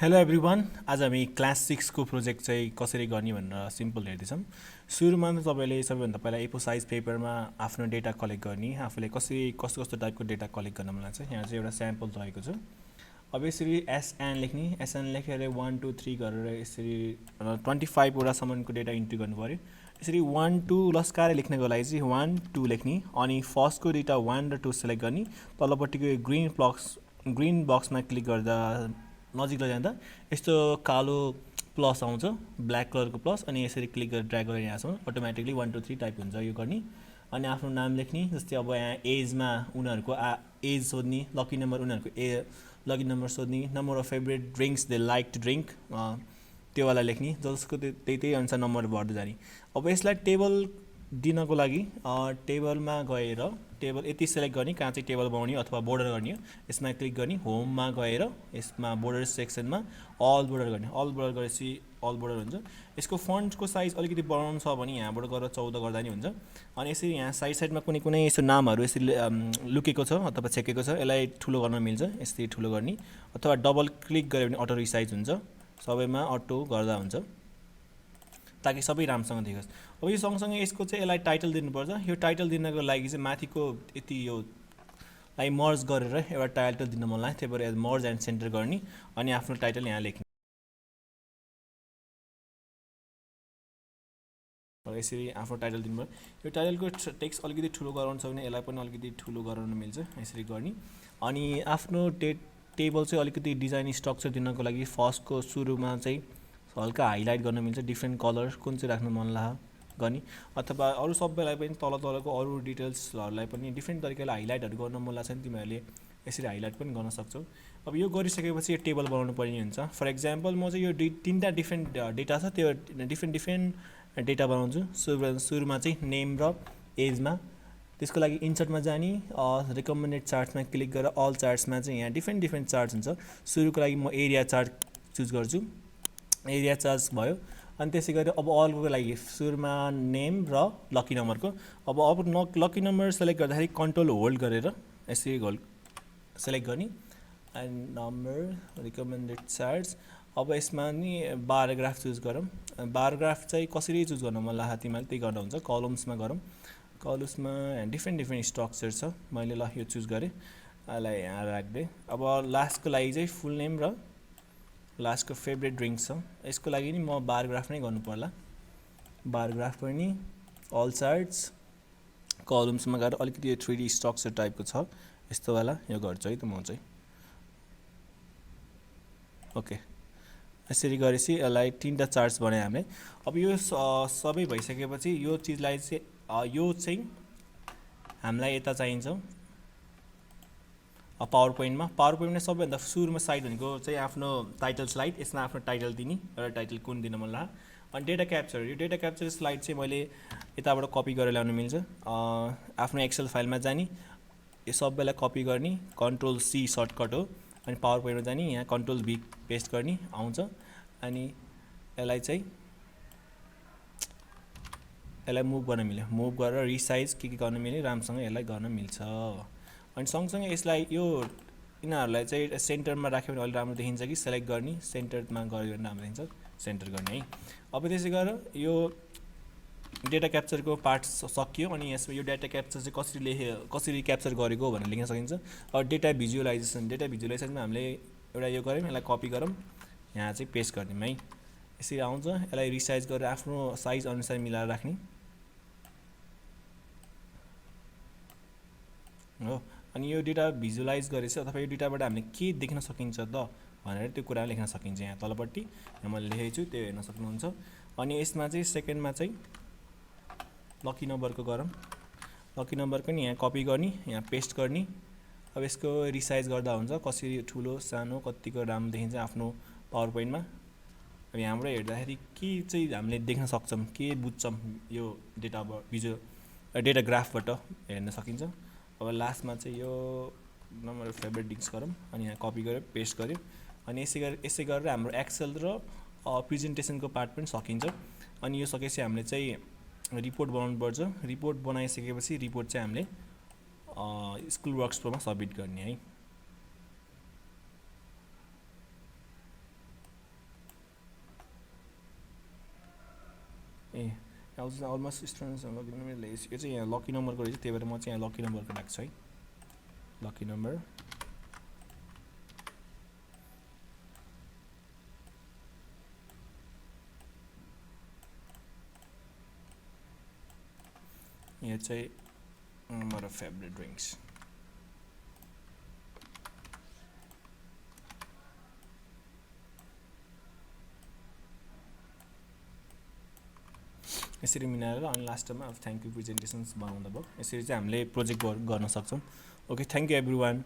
Hello everyone, आज हामी class 6 को प्रोजेक्ट चाहिँ कसरी गर्ने भनेर सिम्पल हेर्दैछौँ। सुरुमा त तपाईँले सबैभन्दा पहिला ए4 साइज पेपरमा आफ्नो डेटा कलेक्ट गर्ने, आफूले कस्तो कस्तो टाइपको डेटा कलेक्ट गर्न मन लाग्छ। यहाँ चाहिँ एउटा स्याम्पल रहेको छ। अब यसरी एसएन लेख्ने, एसएन लेखेर 1 2 3 गरेर यसरी 25 वटासम्मको डेटा इन्ट्री गर्नु पर्यो। यसरी 1 2 लस्काएर लेख्नको लागि चाहिँ 1 2 लेख्ने, अनि फर्स्टको डेटा 1 र 2 सेलेक्ट गर्ने। तलपट्टिको ग्रीन बक्समा क्लिक गर्दा नजिक लैजाँदा यस्तो कालो प्लस आउँछ, ब्ल्याक कलरको प्लस, अनि यसरी क्लिक गरेर ड्र्याग गरेर यहाँसम्म अटोमेटिकली 1 2 3 टाइप हुन्छ यो गर्ने। अनि आफ्नो नाम लेख्ने, जस्तै अब यहाँ एजमा उनीहरूको एज सोध्ने, लकी नम्बर उनीहरूको लकी नम्बर सोध्ने, number of favourite drinks they like to drink त्यो वाला लेख्ने, जसको त्यही अनुसार नम्बर बढ्दै जाने। अब यसलाई टेबल दिनको लागि टेबलमा गएर टेबल यति सेलेक्ट गर्ने, कहाँ चाहिँ टेबल बनाउने अथवा बोर्डर गर्ने हो, यसमा क्लिक गर्ने, होममा गएर यसमा बोर्डर सेक्सनमा अल बोर्डर गर्ने। अल बोर्डर गरेपछि अल बोर्डर हुन्छ। यसको फन्टको साइज अलिकति बढाउनु छ भने यहाँबाट गएर 14 गर्दा नि हुन्छ। अनि यसरी यहाँ साइडमा कुनै यसो नामहरू यसरी लुकेको छ अथवा छेकेको छ, यसलाई ठुलो गर्न मिल्छ। यसरी ठुलो गर्ने अथवा डबल क्लिक गऱ्यो भने अटो रिसाइज हुन्छ, सबैमा अटो गर्दा हुन्छ, ताकि सबै राम्रोसँग देखोस्। अब यो सँगसँगै यसको चाहिँ यसलाई टाइटल दिनुपर्छ। यो टाइटल दिनको लागि चाहिँ माथिको यति यो लाई मर्ज गरेर एउटा टाइटल दिन मन लाग्यो, त्यही भएर मर्ज एन्ड सेन्टर गर्ने, अनि आफ्नो टाइटल यहाँ लेख्ने। यसरी आफ्नो टाइटल दिनुभयो। यो टाइटलको टेक्स्ट अलिकति ठुलो गराउनु छ भने यसलाई पनि अलिकति ठुलो गराउन मिल्छ, यसरी गर्ने। अनि आफ्नो टेबल चाहिँ अलिकति डिजाइन स्ट्रक्चर दिनको लागि फर्स्टको सुरुमा चाहिँ हल्का हाइलाइट गर्न मिल्छ, डिफ्रेन्ट कलर कुन चाहिँ राख्नु मन लाग्यो गर्ने, अथवा अरू सबैलाई पनि तलको अरू डिटेल्सहरूलाई पनि डिफ्रेन्ट तरिकाले हाइलाइटहरू गर्न मन लाग्छ भने तिमीहरूले यसरी हाइलाइट पनि गर्न सक्छौ। अब यो गरिसकेपछि यो टेबल बनाउनु पर्ने हुन्छ। फर इक्जाम्पल म चाहिँ यो तिनवटा डिफ्रेन्ट डेटा छ, त्यो डिफ्रेन्ट डेटा बनाउँछु। सुरुमा चाहिँ नेम र एजमा, त्यसको लागि इन्सर्टमा जाने, रिकमेन्डेड चार्ट्समा क्लिक गरेर अल चार्ट्समा चाहिँ यहाँ डिफ्रेन्ट चार्ट्स हुन्छ। सुरुको लागि म एरिया चार्ट चुज गर्छु, एरिया चार्ज भयो। अनि त्यसै गरी अब अलको लागि सुरुमा नेम र लकी नम्बरको, अब लकी नम्बर सेलेक्ट गर्दाखेरि कन्ट्रोल होल्ड गरेर यसरी सेलेक्ट गर्ने, एन्ड नम्बर रिकमेन्डेड चार्ज। अब यसमा नि बायोग्राफ चुज गरौँ। बायोग्राफ चाहिँ कसरी चुज गर्न मन लाग्यो तिमीले त्यही गर्दा हुन्छ। कलम्समा गरौँ, कलम्समा डिफ्रेन्ट स्ट्रक्चर छ, मैले ल यो चुज गरेँ, यसलाई यहाँ राख्दै। अब लास्टको लागि चाहिँ फुल नेम र लास्टको फेभरेट ड्रिङ्क्स छ, यसको लागि नि म बायोग्राफ नै गर्नु पर्ला। बायोग्राफ पनि अल चार्ट्स कलम्समा गएर अलिकति 3D स्ट्रक्चर टाइपको छ यस्तो वाला, यो गर्छु है त म चाहिँ। ओके, यसरी गरेपछि यसलाई 3टा चार्ट्स बनाएँ हामीले। अब यो सबै भइसकेपछि यो चिजलाई चाहिँ यो चाहिँ हामीलाई यता चाहिन्छ पावर पोइन्टमा सबैभन्दा सुरुमा साइड भनेको चाहिँ आफ्नो टाइटल स्लाइड। यसमा आफ्नो टाइटल दिने, एउटा टाइटल कुन दिन मन लाग्यो। अनि डेटा क्याप्चर, यो डेटा क्याप्चर स्लाइड चाहिँ मैले यताबाट कपी गरेर ल्याउनु मिल्छ। आफ्नो एक्सेल फाइलमा जाने, यो सबैलाई कपी गर्ने, कन्ट्रोल C सर्टकट हो। अनि पावर पोइन्टमा जाने, यहाँ कन्ट्रोल V पेस्ट गर्ने आउँछ। अनि यसलाई मुभ गर्न मिल्यो, मुभ गरेर रिसाइज के गर्न मिल्यो, राम्रोसँग यसलाई गर्न मिल्छ। अनि सँगसँगै यसलाई यो यिनीहरूलाई चाहिँ सेन्टरमा राख्यो भने अलिक राम्रो देखिन्छ कि सेलेक्ट गर्ने, सेन्टरमा गऱ्यो भने राम्रो देखिन्छ, सेन्टर गर्ने है। अब त्यसै गरेर यो डेटा क्याप्चरको पार्ट सकियो। अनि यसमा यो डेटा क्याप्चर चाहिँ कसरी क्याप्चर गरेको भनेर लेख्न सकिन्छ। अब डेटा भिजुअलाइजेसनमा हामीले एउटा यो गऱ्यौँ, यसलाई कपी गरौँ, यहाँ चाहिँ पेस्ट गरिदिउँ है, यसरी आउँछ। यसलाई रिसाइज गरेर आफ्नो साइज अनुसार मिलाएर राख्ने हो। अनि यो डेटा भिजुअलाइज गरेपछि अथवा यो डेटाबाट हामीले के देख्न सकिन्छ त भनेर त्यो कुरा लेख्न सकिन्छ। यहाँ तलपट्टि यहाँ मैले लेखेको छु, त्यो हेर्न सक्नुहुन्छ। अनि यसमा चाहिँ सेकेन्डमा चाहिँ लकी नम्बरको गरौँ, लकी नम्बरको नि यहाँ कपी गर्ने, यहाँ पेस्ट गर्ने। अब यसको रिसाइज गर्दा हुन्छ, कसरी ठुलो सानो कतिको राम्रो देखिन्छ आफ्नो पावर पोइन्टमा। अब यहाँबाट हेर्दाखेरि के चाहिँ हामीले देख्न सक्छौँ, के बुझ्छौँ यो डेटा ग्राफबाट हेर्न सकिन्छ। अब लास्टमा चाहिँ यो नम्बर फेभरेट ड्रिङ्क्स गरौँ, अनि यहाँ कपी गरेर पेस्ट गऱ्यो। अनि यसै गरेर हाम्रो एक्सेल र प्रेजेन्टेसनको पार्ट पनि सकिन्छ। अनि यो सकेपछि हामीले चाहिँ रिपोर्ट बनाउनु पर्छ। रिपोर्ट बनाइसकेपछि रिपोर्ट चाहिँ हामीले स्कुल वर्क्समा सबमिट गर्ने है। ए almost students lucky number less यो चाहिँ यहाँ लकी नम्बरको रहेछ, त्यही भएर म चाहिँ यहाँ लकी नम्बरको राख्छु है। लकी नम्बर यहाँ चाहिँ मेरो फेभरेट ड्रिङ्क्स। यसरी मिलाएर अनि लास्टमा अब थ्याङ्क यू प्रेजेन्टेसन्स बनाउँदा भयो। यसरी चाहिँ हामीले प्रोजेक्ट गर्न सक्छौँ। Okay, thank you everyone.